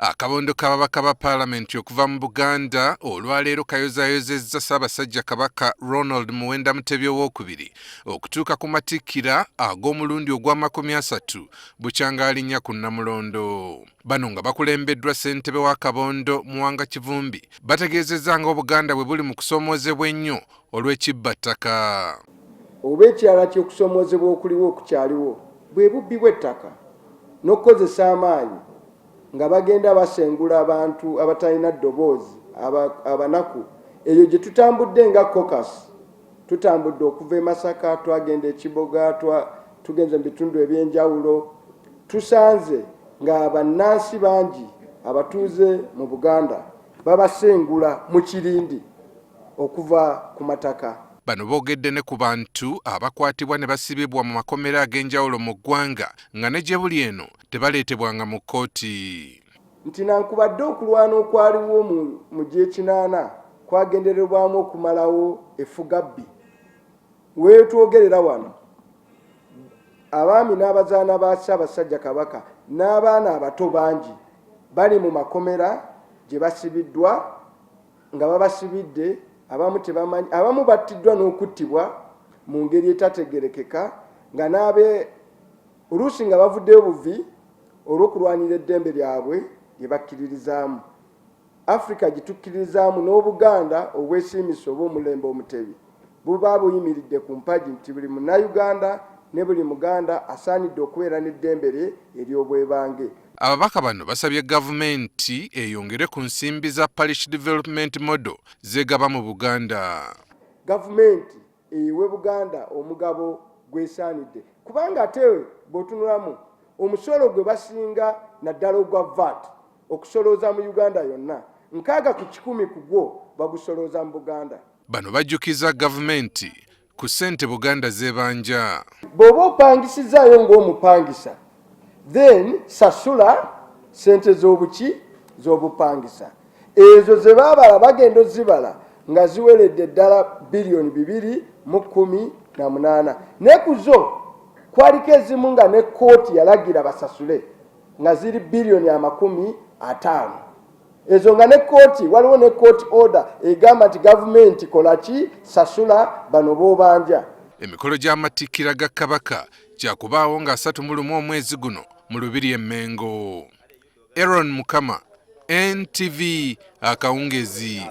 Akabondo k'ababaka ba Paalamenti okuva mu Buganda olwaleero kayozaayozezza Ssaabasajja Kabaka Ronald Muwenda Mutebi II okutuuka ku matikkira ag'omulundi ogwa30 Bukyangaalinnya ku Namulondo. Bano nga bakulembeddwa ssentebe wa Kabondo Muwanga Kivumbi bategeezezza nga Obuganda bwe buli mu kusoomoozebwa ennyo olw'ekibbattaka. Oba ekirala ky'okusoomoozebwa okuliwo okukyaliwo bwe bubbi bw'ettaka n'okkozesa amaanyi nga bagenda basengula abantu abatalina ddoboozi abanaku. Eyo gye tutambudde nga caucus, tutambudde okuva e Masaka twagenda e Kiboga tugenze mu bitundu eby'enjawulo, tusanze nga bannansi bangi abatuuze mu Buganda babasengula mu kirindi okuva ku mataka. Bano boogedde ne ku bantu abakwatibwa ne basibibwa mu makomera ag'enjawulo mu ggwanga nga ne gye buli eno tebaleetebwanga mu kkooti. Nti nankubadde okulwana okwaliwo mu gy'ekinaana kwagendererwamu okumalawo effugabbi. Weetwogerera wano abaami n'abazaana ba Ssaabasajja Kabaka n'abaana abato bangi bali mu makomera gye basibiddwa nga babasibidde. Abamu tebamanyi, abamu battiddwa n'okuttibwa mu ngeri etategerekeka nga n'abe oluusi nga bavuddeyo buvi olw'okulwanira eddembe lyabwe lye bakkiririzaamu. Africa gitukkiririzaamu n'Obuganda obwesiimisa oba omulembe Omutebi buba buyimiridde ku mpagi nti buli Munnayuganda ne buli Muganda asaanidde okubeera n'eddembe lye ery'obwebange. Ababaka bano basabye gavumenti eyongere ku nsimbi za Parish Development Model zegaba mu Buganda. Gavumenti eyiwe Buganda omugabo gwesaanidde kubanga ate bw'otunulamu omusolo gwe basinga naddala ogwa VAT okusolooza mu Uganda yonna 60% ku gwo bagusolooza mu Buganda. Bano bajjukiza gavumenti ku ssente Buganda zeebanja. Bw'oba opangisizaayo ng'omupangisa then sasula sente z'obuki z'obupangisa. Ezo ze baabala bagenda ozibala nga ziweredde ddala bilioni 218. Ne ku zo kwaliko ezimu nga ne kkooti yalagira basasule nga ziri bilioni 50. Ezo nga ne kkooti waliwo ne kkooti order egamba nti gavumenti kolaki sasula bano b'obanja. Emikolo gy'amatikkira ga Kabaka kyakubaawo nga 31 omwezi guno mu Lubiri e Mengo. Aaron Mukama, NTV Akawungezi.